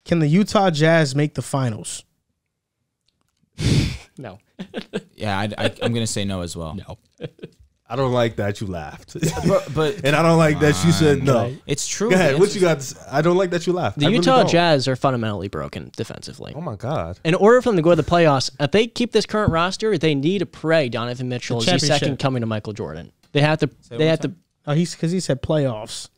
Can the Utah Jazz make the finals? No. Yeah, I'm going to say no as well. No. I don't like that you laughed. But and I don't like that you said no. It's true. Go ahead. What you got? I don't like that you laughed. The Utah Jazz are fundamentally broken defensively. Oh, my God. In order for them to go to the playoffs, if they keep this current roster, they need to pray Donovan Mitchell is the second coming to Michael Jordan. They have to. Oh, because he said playoffs.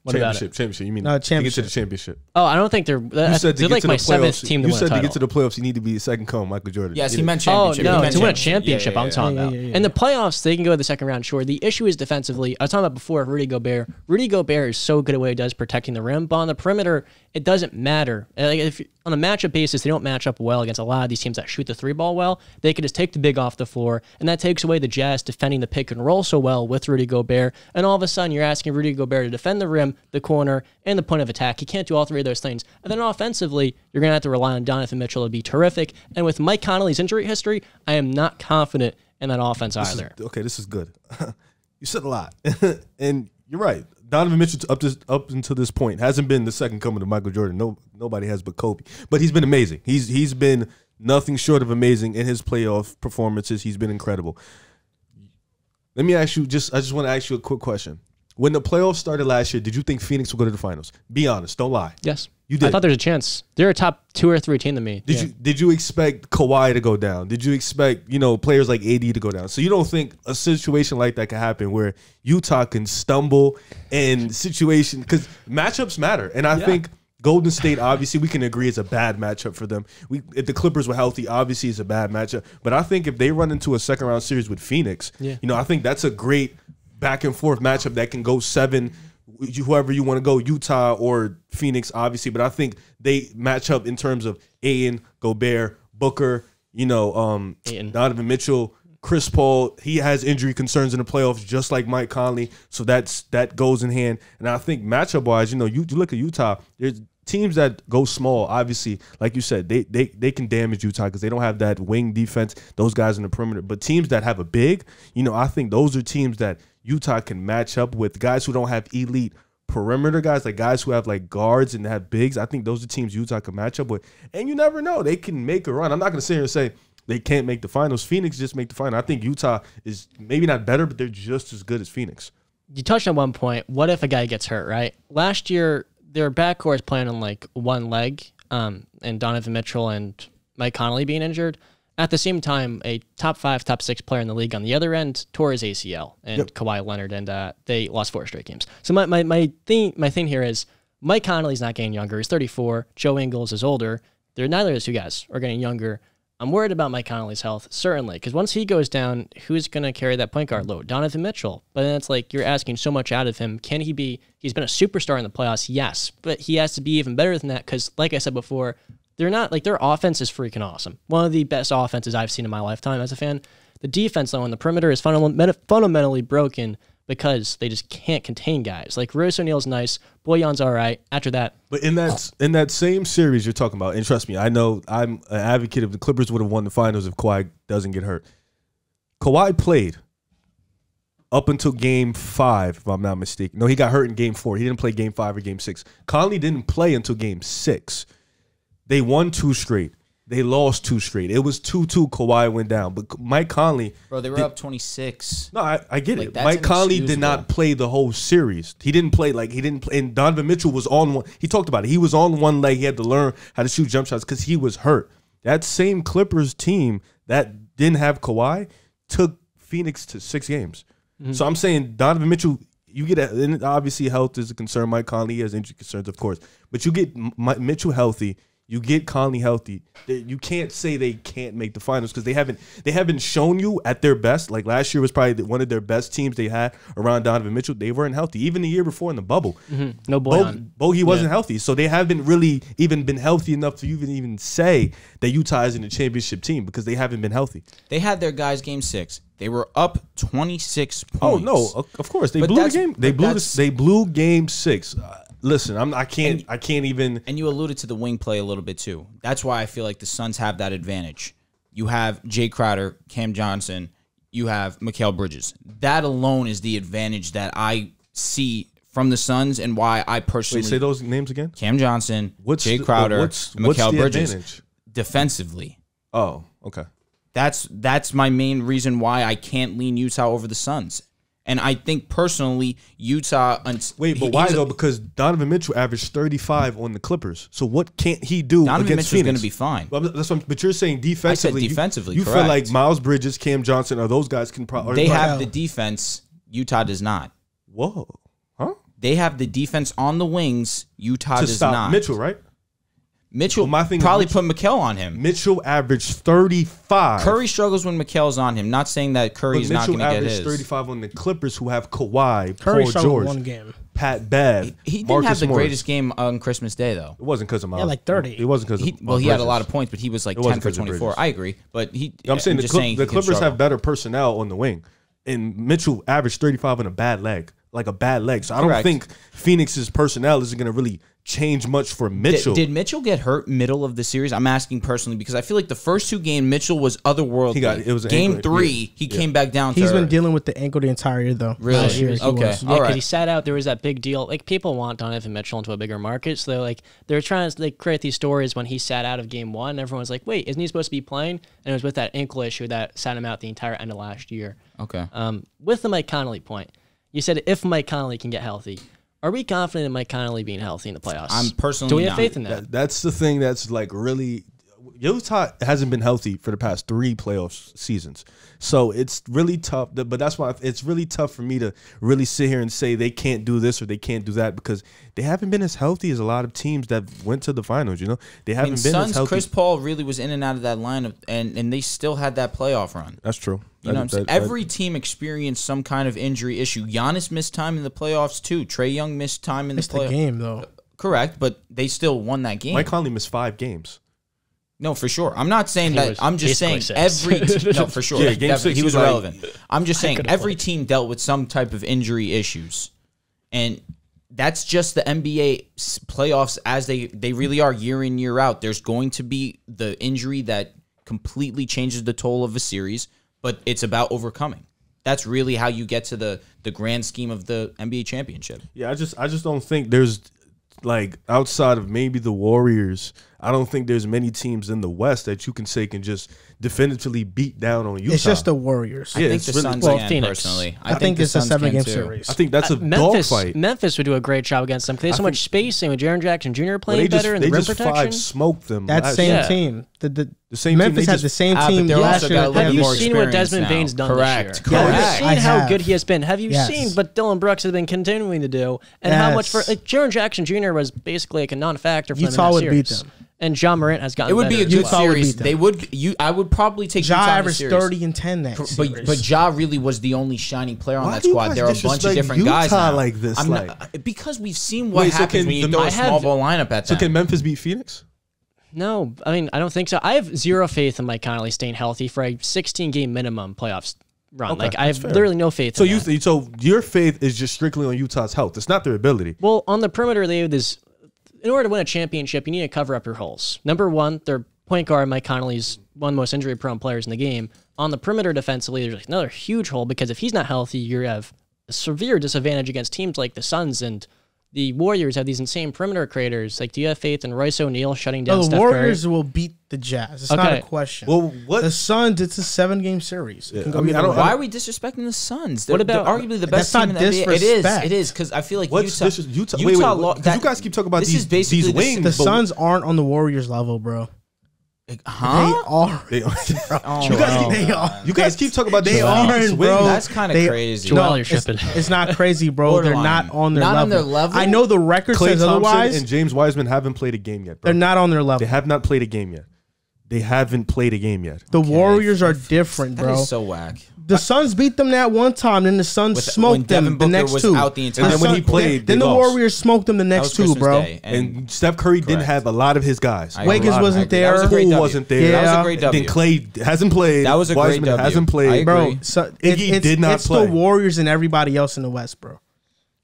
What about it? Championship. You mean championship. to get to the championship? Oh, I don't think they're. You said they're like my seventh team to win a title. You said to get to the playoffs, you need to be the second coming, Michael Jordan. Yes, he meant championship. Oh, no, meant to win a championship, I'm talking about. Yeah. In the playoffs, they can go to the second round, sure. The issue is defensively. I was talking about before, Rudy Gobert. Rudy Gobert is so good at what he does protecting the rim, but on the perimeter, it doesn't matter. Like if on a matchup basis, they don't match up well against a lot of these teams that shoot the three ball well. They can just take the big off the floor, and that takes away the Jazz defending the pick and roll so well with Rudy Gobert. And all of a sudden, you're asking Rudy Gobert to defend the rim, the corner, and the point of attack. He can't do all three of those things. And then offensively, you're going to have to rely on Donovan Mitchell to be terrific. And with Mike Conley's injury history, I am not confident in that offense either. This is good. You said a lot, and you're right. Donovan Mitchell up until this point hasn't been the second coming to Michael Jordan. Nobody has but Kobe. But he's been amazing. He's been nothing short of amazing in his playoff performances. He's been incredible. Let me ask you I just want to ask you a quick question. When the playoffs started last year, did you think Phoenix would go to the finals? Be honest. Don't lie. Yes. You did. I thought there's a chance. They're a top 2 or 3 team to me. Did you expect Kawhi to go down? Did you expect, players like AD to go down? So you don't think a situation like that could happen where Utah can stumble in situation, because matchups matter. And I think Golden State, obviously, we can agree it's a bad matchup for them. If the Clippers were healthy, obviously it's a bad matchup. But I think if they run into a second round series with Phoenix, I think that's a great back and forth matchup that can go 7. Whoever you want to go, Utah or Phoenix, obviously. But I think they match up in terms of Ayton, Gobert, Booker, Donovan Mitchell, Chris Paul. He has injury concerns in the playoffs, just like Mike Conley. So that goes in hand. And I think matchup-wise, you look at Utah, there's teams that go small, obviously, like you said, they can damage Utah because they don't have that wing defense, those guys in the perimeter. But teams that have a big, I think those are teams that Utah can match up with, guys who don't have elite perimeter guys, like guys who have like guards and have bigs. I think those are teams Utah can match up with. And you never know. They can make a run. I'm not going to sit here and say they can't make the finals. Phoenix just make the final. I think Utah is maybe not better, but they're just as good as Phoenix. You touched on one point. What if a guy gets hurt, right? Last year, their backcourt is playing on like one leg, and Donovan Mitchell and Mike Conley being injured. At the same time, a top 5, top 6 player in the league on the other end tore his ACL, and Kawhi Leonard, and they lost 4 straight games. So my thing here is Mike Conley's not getting younger. He's 34. Joe Ingles is older. Neither of those two guys are getting younger. I'm worried about Mike Conley's health, certainly, because once he goes down, who's going to carry that point guard load? Donovan Mitchell. But then it's like you're asking so much out of him. Can he be? He's been a superstar in the playoffs, yes, but he has to be even better than that because, like I said before, they're not like their offense is freaking awesome. One of the best offenses I've seen in my lifetime as a fan. The defense, though, on the perimeter is fundamentally broken because they just can't contain guys. Like Royce O'Neal's nice, Boyan's all right. After that, but in that same series you're talking about, and trust me, I know I'm an advocate if the Clippers would have won the finals if Kawhi doesn't get hurt. Kawhi played up until Game 5, if I'm not mistaken. No, he got hurt in Game 4. He didn't play Game 5 or Game 6. Conley didn't play until Game 6. They won 2 straight. They lost 2 straight. It was 2-2. Kawhi went down. But Mike Conley... Bro, they were up 26. No, I get it. Mike Conley did not play the whole series. He didn't play and Donovan Mitchell was on one. He talked about it. He was on one leg. He had to learn how to shoot jump shots because he was hurt. That same Clippers team that didn't have Kawhi took Phoenix to 6 games. Mm-hmm. So I'm saying Donovan Mitchell... and obviously health is a concern. Mike Conley has injury concerns, of course. But you get Mitchell healthy... You get Conley healthy. You can't say they can't make the finals because they haven't shown you at their best. Like last year was probably one of their best teams they had around Donovan Mitchell. They weren't healthy. Even the year before in the bubble. Mm-hmm. No Boyan. Bogey wasn't healthy. So they haven't really even been healthy enough to even say that Utah is in a championship team because they haven't been healthy. They had their guys Game 6. They were up 26 points. Oh, no. Of course. They blew the game. They blew Game 6. Listen, I can't even. And you alluded to the wing play a little bit too. That's why I feel like the Suns have that advantage. You have Jay Crowder, Cam Johnson, you have Mikal Bridges. That alone is the advantage that I see from the Suns and why I personally Wait, say those names again. Cam Johnson, Jay the- Crowder, what's and Mikal the Bridges. advantage? Defensively. Oh, okay. That's my main reason why I can't lean Utah over the Suns. And I think personally, Utah. Wait, but why though? Because Donovan Mitchell averaged 35 on the Clippers. So what can't he do Donovan against Mitchell's Phoenix? going to be fine. Well, but you're saying defensively. defensively, you feel correct. like Miles Bridges, Cam Johnson, or those guys can probably. They have the defense. Utah does not. Whoa, huh? They have the defense on the wings. Utah To does stop not. Mitchell, right? Mitchell Well, my thing is probably put Mikal on him. Mitchell averaged 35. Curry struggles when Mikal's on him. Not saying that Curry's not going to get averaged his. 35 on the Clippers, who have Kawhi, Curry Paul struggled George, one game. Pat Bev. He didn't Marcus have the Morris. greatest game on Christmas Day, though. It wasn't because of Miles. Yeah, like 30. It wasn't because of Well, he had a Bridges. lot of points, but he was like It 10 wasn't for 'cause of 24. Bridges. I agree, but I'm saying just the saying he can Clippers struggle. have better personnel on the wing, and Mitchell averaged 35 on a bad leg, like a bad leg. So I don't Correct. think Phoenix's personnel isn't going to really change much for Mitchell. Did Mitchell get hurt middle of the series? I'm asking personally because I feel like the first two games Mitchell was otherworldly. It was an game ankle, 3. yeah. He came back down. He's to been earth. dealing with the ankle the entire year, though. Really? Last year he Okay. was. Yeah, All because right. he sat out. There was that big deal. Like, people want Donovan Mitchell into a bigger market, so they're trying to create these stories when he sat out of game 1. Everyone's like, wait, isn't he supposed to be playing? And it was with that ankle issue that sat him out the entire end of last year. Okay. With the Mike Conley point, you said if Mike Conley can get healthy, are we confident in Mike Conley being healthy in the playoffs? I'm personally Do we have not. faith in that? That's the thing that's like really. Utah hasn't been healthy for the past 3 playoff seasons. So it's really tough. But that's why it's really tough for me to really sit here and say they can't do this or they can't do that because they haven't been as healthy as a lot of teams that went to the finals. You know, they haven't been Suns, as healthy. Chris Paul really was in and out of that lineup, and they still had that playoff run. That's true. You know what I'm saying? Every team experienced some kind of injury issue. Giannis missed time in the playoffs too. Trae Young missed time in Missed the the playoffs. game, though. Correct, but they still won that game. Mike Conley missed 5 games. No, for sure. I'm not saying He that. was I'm just saying basically every no, for sure. Yeah, game Definitely, 6, he was like- irrelevant. I'm just saying could've every played. team dealt with some type of injury issues, and that's just the NBA playoffs as they really are year in year out. There's going to be the injury that completely changes the toll of a series, but it's about overcoming. That's really how you get to the grand scheme of the NBA championship. Yeah, I just don't think there's like outside of maybe the Warriors, I don't think there's many teams in the West that you can say can just definitively beat down on Utah. It's just the Warriors. I think it's the really- Suns Well, can Phoenix. personally. I think the it's a Suns can 7-game too. series. I think that's a Memphis dogfight. Memphis would do a great job against them. 'Cause they have so much spacing with Jaren Jackson Jr. playing better and the they rim just protection. 5 smoked them. That last same year. Yeah. team. The same team, Memphis they had just- the same but team they're last also year. got a that Have they you more had. seen what experience Desmond now. Bane's done Correct. this year? Have Yes, you I seen how have. good he has been? Have you Yes. seen what Dylan Brooks has been continuing to do? And how much for Yes. like, Jaren Jackson Jr. was basically like a non-factor for them in Utah that would beat series. them. And John Morant has gotten It would be a better. good Utah would series. beat them. They would. I would probably take Ja Utah in the averaged series. 30 and 10 that series. But Ja really was the only shining player on Why that do you squad. guys There are a bunch of disrespect different guys Utah now. like this, I'm like- not, because we've seen what Wait, so happens can when you the throw a Memphis- small ball lineup at So them. can Memphis beat Phoenix? No, I mean, I don't think so. I have zero faith in Mike Conley staying healthy for a 16-game minimum playoffs run. Okay, like, I have that's fair. literally no faith So in that. so your faith is just strictly on Utah's health. It's not their ability. Well, on the perimeter, they have this. In order to win a championship, you need to cover up your holes. Number one, their point guard, Mike Conley's one of the most injury-prone players in the game. On the perimeter defensively, there's another huge hole because if he's not healthy, you have a severe disadvantage against teams like the Suns and the Warriors have these insane perimeter creators. Like, do you have faith in Royce O'Neal shutting down the Steph Warriors Curry? will beat the Jazz. It's not Okay. a question. Well, what? The Suns, it's a 7-game series. It can go I mean, either I don't- way. Why are we disrespecting the Suns? What about- they're arguably the best That's team in not the NBA? It is. disrespect. It is because I feel like What's Utah. this? Utah. Wait, lo- 'cause that- you guys keep talking about this is basically these the- wings. The but- Suns aren't on the Warriors level, bro. Huh? They are. They, Oh, you guys, wow. They are. you guys keep talking about They these aren't, wings. bro. That's kind of They- crazy. Joel, you're it's, tripping. it's not crazy, bro. They're Borderline. not on their Not level. on their level? I know the record Klay says Thompson otherwise. and James Wiseman haven't played a game yet, bro. They're not on their level. They have not played a game yet. They haven't played a game yet. The Warriors are different, That bro. is so whack. The Suns beat them that one time, then the Suns When smoked Devin them the Booker next was two. out the entire And then when he season. played, then they the lost. Warriors smoked them the That next was two, Christmas bro. Day, And Steph Curry didn't Correct. have a lot of his guys. I agree. Wiggins I wasn't agree. That was a there. great Poole W. wasn't there. That was Yeah. a great Then W. Clay hasn't played. That was a great Wiseman W. hasn't I played. agree. Bro, so Iggy did not it's play. the Warriors and everybody else in the West, bro.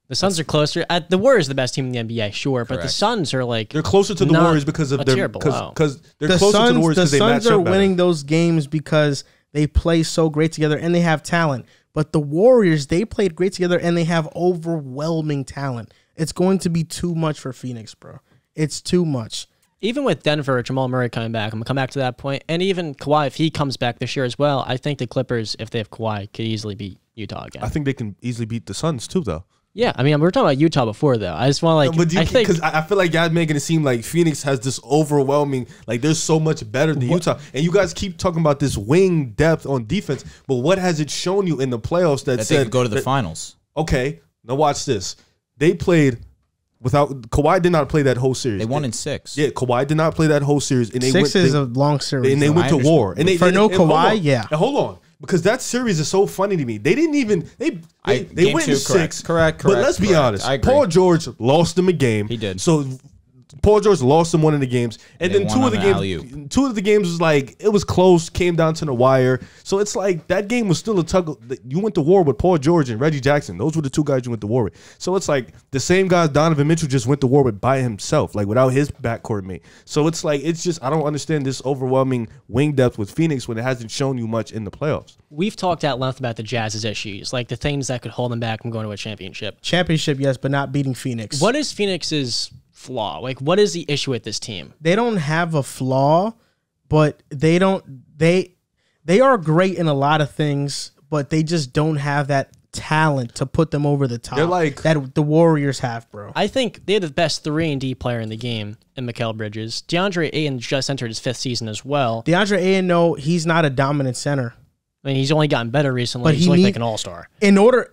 The Suns are closer. The Warriors are the best team in the NBA, sure, but the Correct. Suns are like They're closer to the not Warriors because of a their tier below. because they're The closer to the Suns, Warriors the because they Suns match are up better. winning those games because they play so great together and they have talent. But the Warriors, they played great together, and they have overwhelming talent. It's going to be too much for Phoenix, bro. It's too much. Even with Denver, Jamal Murray coming back, I'm going to come back to that point. And even Kawhi, if he comes back this year as well, I think the Clippers, if they have Kawhi, could easily beat Utah again. I think they can easily beat the Suns too, though. Yeah, I mean, we were talking about Utah before, though. I just want to, Because I feel like y'all making it seem like Phoenix has this overwhelming, like they're so much better than Utah. And you guys keep talking about this wing depth on defense, but what has it shown you in the playoffs that That said they could go to the finals. Okay, now watch this. They played without Kawhi. Did not play that whole series. They won in 6. Yeah, Kawhi did not play that whole series, and they Six is a long series. and they went to war. And they For no and hold Kawhi, on. yeah. And hold on, because that series is so funny to me. They didn't even they Game went 2, in 6. correct. But let's be honest. I agree. Paul George lost them a game. He did. So Paul George lost them one of the games, and They then won two of the on an alley-oop. games. Two of the games was like it was close, came down to the wire. So it's like that game was still a tug. You went to war with Paul George and Reggie Jackson. Those were the two guys you went to war with. So it's like the same guys Donovan Mitchell just went to war with by himself, like without his backcourt mate. So it's like it's just I don't understand this overwhelming wing depth with Phoenix when it hasn't shown you much in the playoffs. we've talked at length about the Jazz's issues, like the things that could hold them back from going to a championship. Championship, yes, but not beating Phoenix. What is Phoenix's flaw? Like, what is the issue with this team? They don't have a flaw, but they are great in a lot of things, but they just don't have that talent to put them over the top. They're like- that the Warriors have, bro. I think they're the best 3-and-D player in the game in Mikal Bridges. DeAndre Ayton just entered his 5th season as well. DeAndre Ayton, no, he's not a dominant center. I mean, he's only gotten better recently. But He's he like, need- like an all-star. In order,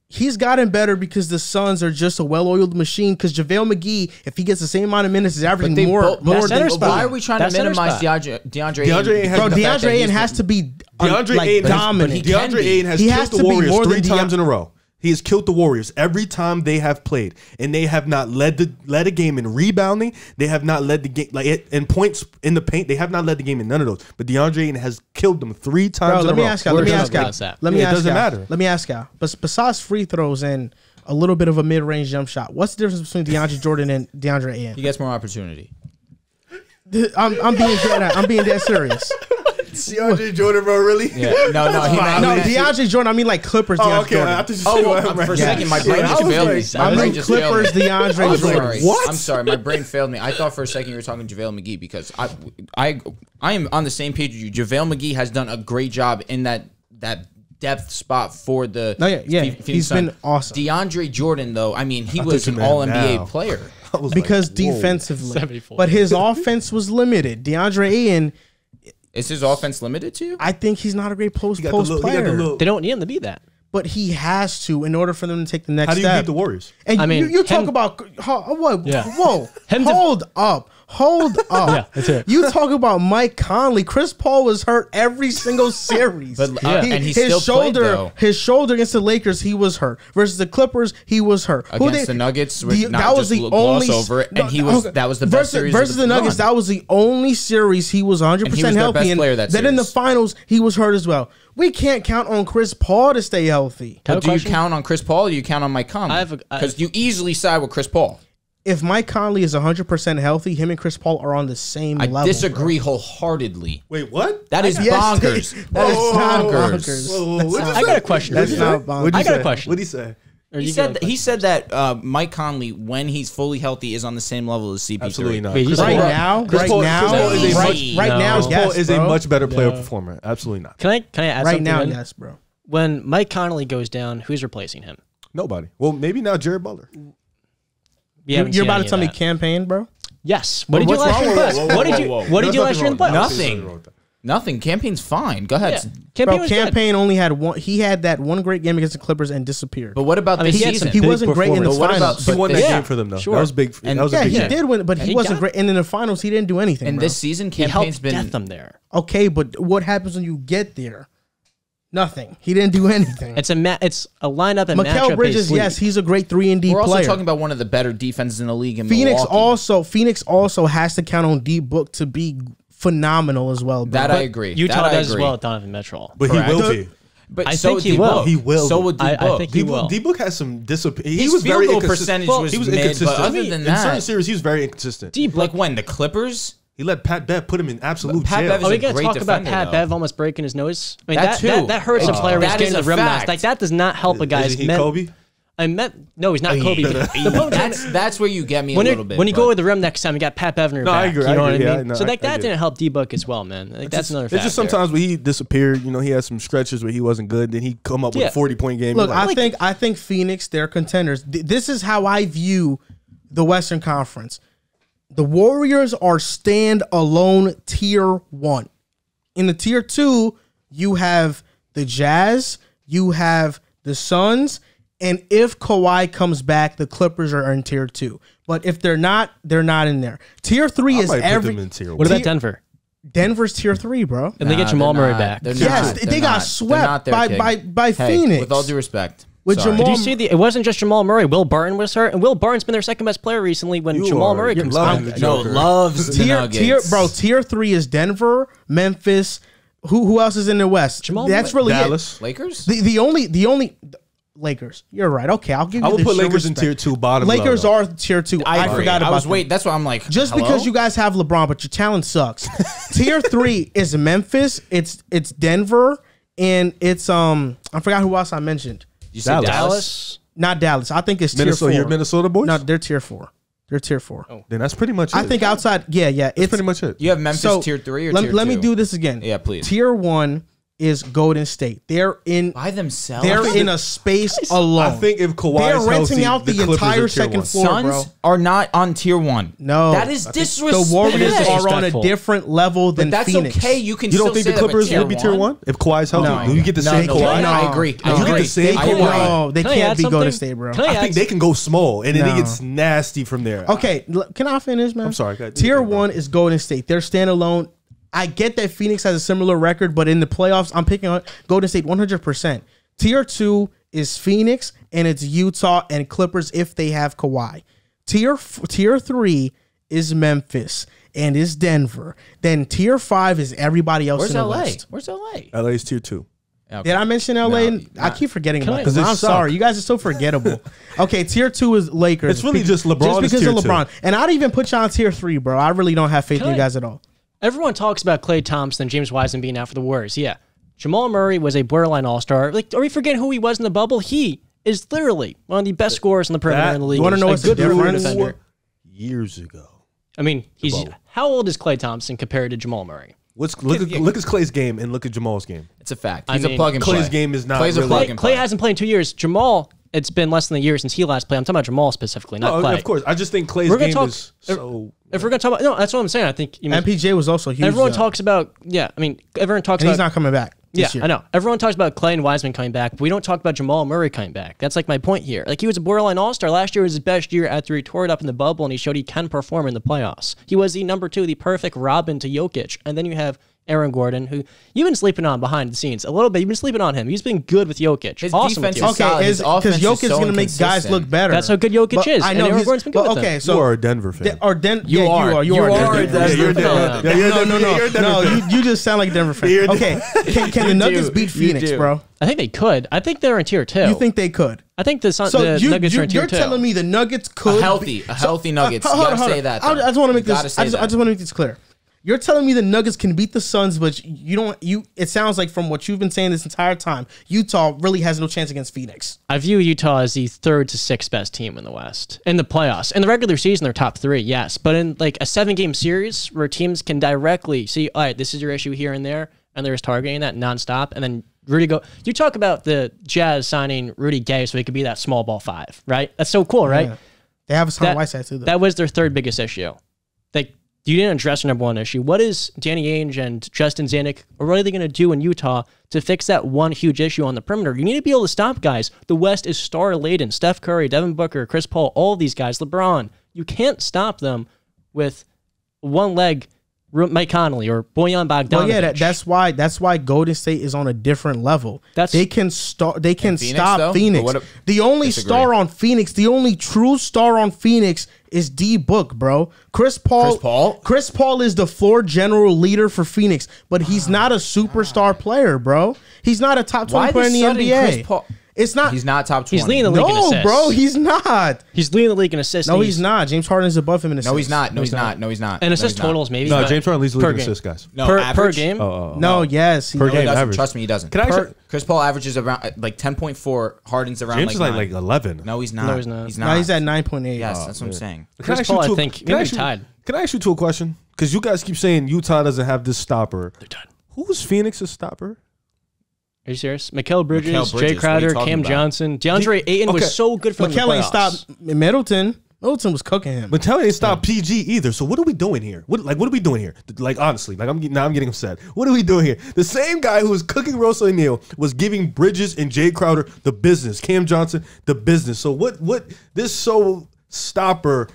he's gotten better because the Suns are just a well-oiled machine. Because JaVale McGee, if he gets the same amount of minutes, is averaging they more both- more that than center spot. Why are we trying That to center minimize spot. DeAndre DeAndre Ayton has Bro, the fact DeAndre that Ayton he's has to be DeAndre like Ayton, dominant. he can DeAndre be. Ayton has He killed has the to be Warriors more than 3 times in a row. He has killed the Warriors every time they have played, and they have not led a game in rebounding. They have not led the game in points in the paint. They have not led the game in none of those. But DeAndre Ayton has killed them 3 times Bro, in let a me row. ask y'all. Let me Where's ask the y'all. balance at? Let me Yeah, it ask doesn't y'all. matter. Let me ask y'all. But besides free throws and a little bit of a mid-range jump shot, what's the difference between DeAndre Jordan and DeAndre He Ayton? gets more opportunity. I'm being dead serious. DeAndre Jordan, bro, really? Yeah. No, he meant, No, he meant- DeAndre Jordan. I mean like Clippers. Oh, DeAndre okay. Jordan. I thought you said Oh, what- for a yeah. second, my brain Yeah, just I was failed like- me. I My brain mean just failed Clippers. me. DeAndre I'm Jordan. sorry. What? I'm sorry. My brain failed me. I thought for a second you were talking JaVale McGee because I am on the same page with you. JaVale McGee has done a great job in that depth spot for the No, yeah. Phoenix He's Suns. been awesome. DeAndre Jordan, though, I mean, he I was thought an you meant All-NBA now. player. I was Because like, whoa. defensively, 74. but his offense was limited. DeAndre Ayton, Is his offense limited to you? I think he's not a great post He got the little- he got the player, little- They don't need him to be that. but he has to in order for them to take the next How do you step. beat the Warriors? And I mean, you talk him- about what? Yeah. Whoa! Him to- hold up! Hold up! Yeah, that's it. You talk about Mike Conley. Chris Paul was hurt every single series. But, and he still played, though. His shoulder against the Lakers, he was hurt. Versus the Clippers, he was hurt. Against the Nuggets, that was the gloss over it, and that was the best series of versus the the Nuggets. run. That was the only series he was 100% And he was their healthy. best And player that then in the series. finals, he was hurt as well. We can't count on Chris Paul to stay healthy. Have a But do you question? count on Chris Paul or do you count on Mike Conley? Because you easily side with Chris Paul. If Mike Conley is 100% healthy, him and Chris Paul are on the same I level. disagree wholeheartedly. Wait, what? That is Yes, bonkers. That is bonkers. I got a question. That's not bonkers. I got a question. What'd he say? Or He you said got a he said that Mike Conley, when he's fully healthy, is on the same level as CP3. Absolutely not. Wait, you Chris said Right what? now, Chris right Paul- now, Chris Paul is a right, much- right No. now, Chris Paul yes, is a bro. much better player performer. Absolutely not. Can I add Right something now, in? yes, bro. When Mike Conley goes down, who's replacing him? Nobody. Well, maybe now Jared Butler. We haven't You're seen about any to of tell me that. campaign, bro? Yes. What did you what's last year in the wrong with- playoffs? whoa, What did whoa, you whoa. What did you There's last year in the nothing wrong playoffs? with that. Nothing. Nothing. Campaign's fine. Go ahead. Yeah. Campaign Bro, was good. campaign only had one. He had that one great game against the Clippers and disappeared. But what about I mean, this he had some season? he wasn't great in the performance. But what about- finals. He But won that this- game for them though. Sure. That was big. And- that was a Yeah, big he game. did win, but he he wasn't got- great. And in the finals, he didn't do anything. And bro. this season, He campaign's helped been. get them there. Okay, but what happens when you get there? Nothing. He didn't do anything. It's a lineup and Mikal matchup Bridges, yes, he's a great 3-and-D We're also player. talking about one of the better defenses in the league in Phoenix Milwaukee. also has to count on D Book to be phenomenal as well. Bro. That I agree. Utah That I does as agree. well with Donovan Mitchell. But Correct. he will be. But I so think would he D-Book. will. He will. So would I D-Book. think he will. D-Book has some discipline. He His was field very goal inconsistent. percentage was He was mid, inconsistent. but other than in that- certain series, he was very inconsistent. Like when? The Clippers? He let Pat Bev put him in absolute Pat jail. Bev is Oh, we a gotta great talk about defender, Pat though. Bev almost breaking his nose. I mean, That too. that hurts a player who's That getting is the a rim fact. nest. Like that does not help a guy's Isn't he Kobe? No, he's not Kobe. That's where you get me a little bit. When you go with the rim next time, you got Pat Bev in your No, I back. agree, You know I what I agree, mean? yeah, no, so I that get didn't it. help D-Book as well, man. Like, that's another It's factor. just sometimes when he disappeared, he had some stretches where he wasn't good. Then he come up with a 40-point game. Look, You're like, I think Phoenix, they're contenders. This is how I view the Western Conference. The Warriors are stand-alone tier 1. In the tier 2, you have the Jazz, you have the Suns, and if Kawhi comes back, the Clippers are in tier 2. But if they're not in there. Tier 3 I is might put every. them in tier What one. about Denver? Denver's tier 3, bro. And they get Jamal Murray back. Yes, they got swept by Phoenix. With all due respect. With Sorry. Jamal- Did you see it wasn't just Jamal Murray. Will Barton was hurt, and Will Barton's been their second best player recently when Jamal Murray comes loving back. the No, Joker. loves the Nuggets. Tier 3 is Denver, Memphis. Who else is in the West? Jamal That's Murray. really Dallas. Lakers? the only Lakers. You're right. Okay, I'll give you I would the put show Lakers in respect. tier 2, bottom. Lakers low. are tier 2. I agree. forgot about them. Wait, that's why I'm like, Just hello? because you guys have LeBron, but your talent sucks. Tier 3 is Memphis. It's Denver, and it's I forgot who else I mentioned. You said Dallas. Dallas? Not Dallas. I think it's Minnesota. tier 4. You're Minnesota boys. No, they're tier 4. They're tier 4. Oh. Then that's pretty much. I it. think outside. Yeah, it's pretty much it. You have Memphis so tier 3 or let, tier 2? let me do this again. Yeah, please. Tier 1 is Golden State. They're in. By themselves? They're in a space alone. I think if Kawhi they're is renting healthy, out the Clippers entire are tier second 1. floor, Suns bro. are not on tier 1. No, That is disrespectful. The Warriors are on a Disrespectful. different level than But that's Phoenix. okay. You can You don't still think say the that, but Clippers would be tier 1 if Kawhi's healthy? No. Do you get the same Kawhi? No, I agree. I You get agree. the same I Kawhi? agree. No, they Can I can't add be Golden something? State, bro. Can I I add think they can go small, and then No. it gets nasty from there. Okay, can I finish, man? I'm sorry, go ahead. Tier You can, bro. 1 is Golden State. They're standalone. I get that Phoenix has a similar record, but in the playoffs, I'm picking on Golden State 100%. Tier 2 is Phoenix, and it's Utah and Clippers if they have Kawhi. Tier 3 is Memphis, and is Denver. Then Tier 5 is everybody else Where's in the LA? West. Where's LA? LA's tier 2. Okay. Did I mention LA? No, I keep forgetting about I- it. I'm they suck. sorry. You guys are so forgettable. Okay, tier 2 is Lakers. It's really just LeBron is because tier of LeBron. 2. And I'd even put you on tier 3, bro. I really don't have faith in you guys at all. Everyone talks about Klay Thompson and James Wiseman being out for the Warriors. Yeah. Jamal Murray was a borderline all-star. Like, are we forgetting who he was in the bubble? He is literally one of the best scorers in the perimeter in the league. You wanna know He's what's a good the perimeter difference? defender. Years ago. I mean, how old is Klay Thompson compared to Jamal Murray? Look at Klay's game and look at Jamal's game. It's a fact. I He's a mean, plug and play. Klay's game is not Klay's a really- plug and Klay play. hasn't played in 2 years. Jamal, it's been less than a year since he last played. I'm talking about Jamal specifically, not No, Klay. of course. I just think Klay's We're gonna game talk- is so. If we're going to talk about... No, that's what I'm saying. I think... MPJ was also huge. everyone though. talks about... Yeah, I mean, everyone talks And about... he's not coming back Yeah, this year. I know. Everyone talks about Klay and Wiseman coming back, but we don't talk about Jamal Murray coming back. That's like my point here. Like, he was a borderline all-star. Last year was his best year after he tore it up in the bubble, and he showed he can perform in the playoffs. He was the number 2, the perfect Robin to Jokic. And then you have Aaron Gordon, who you've been sleeping on behind the scenes a little bit. You've been sleeping on him. He's been good with Jokic. His Awesome defense with is Jokic. solid. Okay, His because offense is Jokic's so going to make guys inconsistent. look better. That's how good Jokic But is, I and know Aaron he's- Gordon's been good but with okay, him. so You are a Denver fan. You are a Denver You are a Denver You're a fan. Denver. Yeah, you're a No, Denver- you're a Denver no. fan. You just sound like a Denver fan. You're a Okay, can the Nuggets beat Phoenix, bro? I think they could. I think they're in tier 2. You think they could? I think the So Nuggets are in tier 2. you're telling me the Nuggets could A healthy Nuggets. You hold gotta on. say that. I though. just want to You make this. gotta say I just that. want to make this clear. You're telling me the Nuggets can beat the Suns, but you don't. It sounds like from what you've been saying this entire time, Utah really has no chance against Phoenix. I view Utah as the 3rd to 6th best team in the West. In the playoffs. In the regular season, they're top 3, yes. But in like a 7-game series where teams can directly see, all right, this is your issue here and there, and they're just targeting that nonstop, and then you talk about the Jazz signing Rudy Gay so he could be that small ball 5, right? That's so cool, right? Yeah. They have a Hassan Whiteside too, though. That was their 3rd biggest issue. You didn't address your number 1 issue. What is Danny Ainge and Justin Zanuck, or what are they going to do in Utah to fix that one huge issue on the perimeter? You need to be able to stop guys. The West is star-laden. Steph Curry, Devin Booker, Chris Paul, all of these guys, LeBron. You can't stop them with one leg Mike Conley or Bojan Bogdanovic. Well, yeah, that's why Golden State is on a different level. They can stop Phoenix, stop though? Phoenix. But what The only disagree. star on Phoenix, the only true star on Phoenix is D Book, bro. Chris Paul is the floor general leader for Phoenix, but he's not a superstar player, bro. He's not a top 20 player in the NBA. It's not. He's not top 20. He's leading the league in No, assists. bro, he's not. He's leading the league in assists. No, and he's not. James Harden is above him in assists. No, he's not. No, he's not. No, he's not. And No, assist he's not. totals, maybe. No, but James Harden leads the per league in game. assists, guys. No, per average? game. No, yes. Per No, he game doesn't. average. Trust me, he doesn't. Can I actually, Chris Paul averages around like 10.4. Harden's around James like is like 11. No, he's not. No, he's not. He's No, not. he's at 9.8. Yes, that's what I'm saying. Can Chris ask you Paul, I two- think, can maybe ask you- tied. Can I ask you two a question? Because you guys keep saying Utah doesn't have this stopper. They're done. Who's Phoenix's stopper? Are you serious? Mikal Bridges, Mikal Jay Bridges, what are you Crowder, talking Cam about? Johnson. DeAndre Ayton okay. was so good for them in the McKellen playoffs. stopped Middleton. Middleton was cooking him. But tell me, it's not PG either. So what are we doing here? What are we doing here? Like honestly, like I'm getting upset. What are we doing here? The same guy who was cooking Russell O'Neal was giving Bridges and Jay Crowder the business. Cam Johnson the business. So what this so stopper?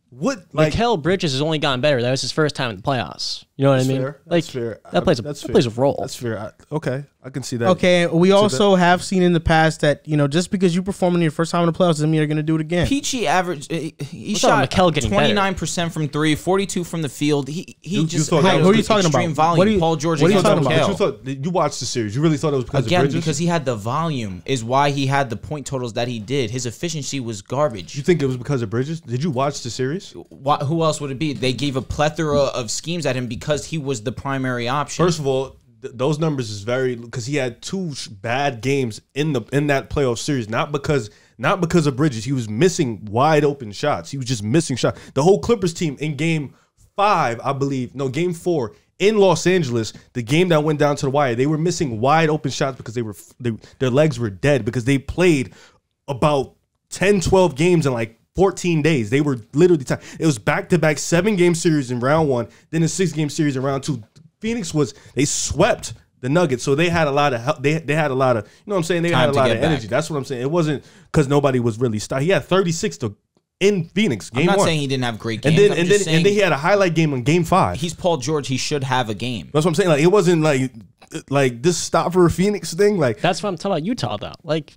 What like? Mikal Bridges has only gotten better. That was his first time in the playoffs. You know what I mean? Fair. Like That's fair. that plays That's that fair. plays a role. That's fair. Okay, I can see that. Okay, we also have seen in the past that, just because you perform in your first time in the playoffs doesn't mean you're going to do it again. Peachy average. He What's shot up, Mikal getting better? 29% from three, 42 from the field. He You just thought had that who are you was talking extreme about? volume. What are you- Paul George what are you against talking about? Mikal. But you watched the series. You really thought it was because Again, of Bridges? because he had the volume is why he had the point totals that he did. His efficiency was garbage. You think it was because of Bridges? Did you watch the series? Who else would it be? They gave a plethora of schemes at him because he was the primary option. First of all, those numbers is very because he had two bad games in that playoff series. Not because of Bridges. He was missing wide open shots. He was just missing shots. The whole Clippers team in game 5, I believe, no, game 4 in Los Angeles, the game that went down to the wire, they were missing wide open shots because their legs were dead because they played about 10, 12 games in like 14 days. They were literally tired. It was back-to-back 7-game series in round 1, then a 6-game series in round 2. Phoenix they swept the Nuggets, so they had a lot of they had a lot of, you know what I'm saying? They had a lot of energy. That's what I'm saying. It wasn't because nobody was really stopped. He had 36 in Phoenix game I'm not 1. saying he didn't have great games. And then he had a highlight game on game 5. He's Paul George. He should have a game. That's what I'm saying. Like it wasn't like this stop for a Phoenix thing. Like That's what I'm talking about Utah though. Like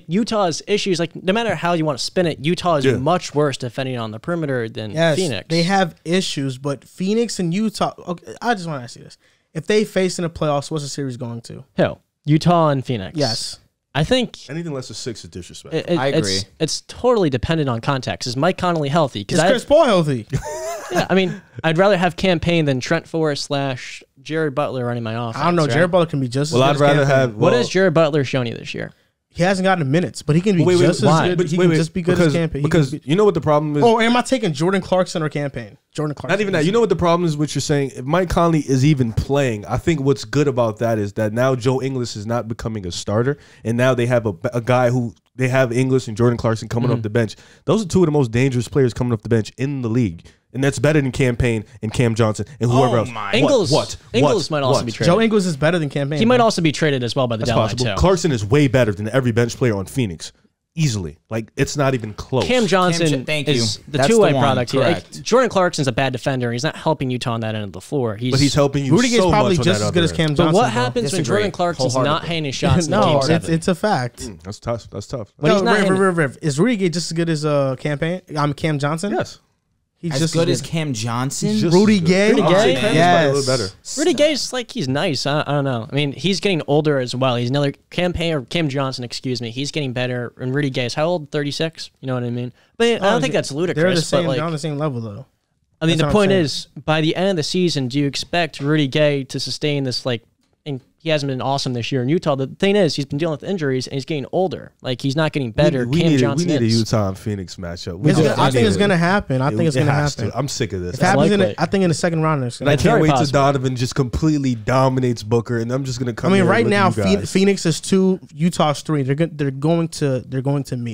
Utah's issues, like no matter how you want to spin it, Utah is much worse defending on the perimeter than Yes, Phoenix. they have issues, but Phoenix and Utah. Okay, I just want to ask you this: if they face in the playoffs, what's the series going to? Who? Utah and Phoenix. Yes. I think anything less than 6 is disrespect. I agree. It's totally dependent on context. Is Mike Conley healthy? Is Chris Paul healthy? Yeah, I mean, I'd rather have campaign than Trent Forrest / Jared Butler running my offense. I don't know. right? Jared Butler can be just. Well, as I'd good rather as Campaign. have. What well, has Jared Butler shown you this year? He hasn't gotten minutes, but he can be just as why? good. He can just be good as Campaign. Because you know what the problem is. Oh, am I taking Jordan Clarkson or Campaign? Jordan Clarkson. Not even that. You know what the problem is? What you're saying. If Mike Conley is even playing, I think what's good about that is that now Joe Ingles is not becoming a starter, and now they have a guy who they have Ingles and Jordan Clarkson coming off the bench. Those are two of the most dangerous players coming off the bench in the league, and that's better than Campaign and Cam Johnson and whoever else. Ingles might also What? be traded. Joe Ingles is better than Campaign. He might also be traded as well by the That's deadline possible. too. Clarkson is way better than every bench player on Phoenix, easily. Like it's not even close. Cam Johnson thank you. is the That's two-way the one, product here. Like, correct. Jordan Clarkson's a bad defender. He's not helping Utah on that end of the floor. but he's helping you Rudy Gay's so probably much on just that as good as other Cam end. Johnson. But what bro. happens when Disagree. Jordan Clarkson's not Wholeheartedly. hitting his shots in No, Game it's 7? it's a fact. That's tough. That's tough. But he's not hitting- Riv. Is Rudy Gay just as good as Campaign? Cam Johnson. Yes. He's As just good as Cam Johnson. He's just Rudy as good. Gay. Rudy I'll Gay? say Cam's Yes. probably a little better. Rudy Gay's like he's nice. I don't know. I mean, he's getting older as well. He's another Cam Johnson, excuse me. He's getting better. And Rudy Gay's how old? 36. You know what I mean? But I don't think that's ludicrous. They're the same. But like, They're on the same level though. I mean, That's the what I'm point saying. is, by the end of the season, do you expect Rudy Gay to sustain this like? And he hasn't been awesome this year in Utah. The thing is, he's been dealing with injuries and he's getting older. Like he's not getting better. Cam Johnson we need a is. Utah and Phoenix matchup. I think it's gonna happen. I think it's gonna happen. I'm sick of this. If it happens likely. I think in the second round, it's And I gonna can't very wait till possible. Donovan just completely dominates Booker, and I'm just gonna come. I mean, here right and now, look at you guys. Phoenix is 2, Utah's 3. They're going to meet.